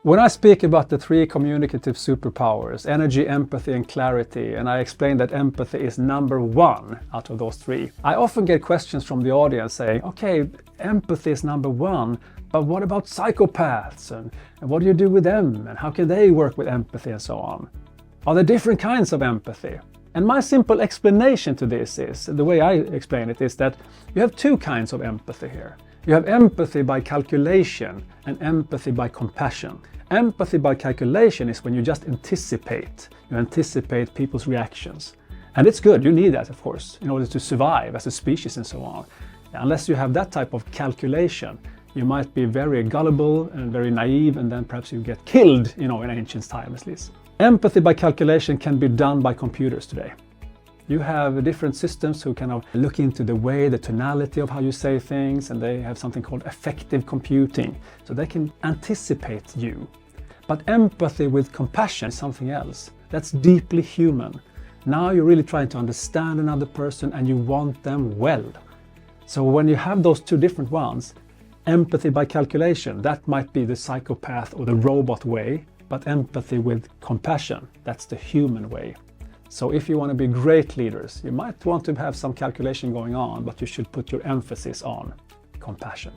When I speak about the three communicative superpowers, energy, empathy, and clarity, and I explain that empathy is number one out of those three, I often get questions from the audience saying, okay, empathy is number one, but what about psychopaths? And what do you do with them? And how can they work with empathy and so on? Are there different kinds of empathy? And my simple explanation to this is, the way I explain it is that you have two kinds of empathy here. You have empathy by calculation and empathy by compassion. Empathy by calculation is when you just anticipate. You anticipate people's reactions. And it's good, you need that, of course, in order to survive as a species and so on. Unless you have that type of calculation, you might be very gullible and very naive, and then perhaps you get killed, in ancient times at least. Empathy by calculation can be done by computers today. You have different systems who kind of look into the way, the tonality of how you say things, and they have something called affective computing. So they can anticipate you. But empathy with compassion is something else. That's deeply human. Now you're really trying to understand another person and you want them well. So when you have those two different ones, empathy by calculation, that might be the psychopath or the robot way, but empathy with compassion, that's the human way. So if you want to be great leaders, you might want to have some calculation going on, but you should put your emphasis on compassion.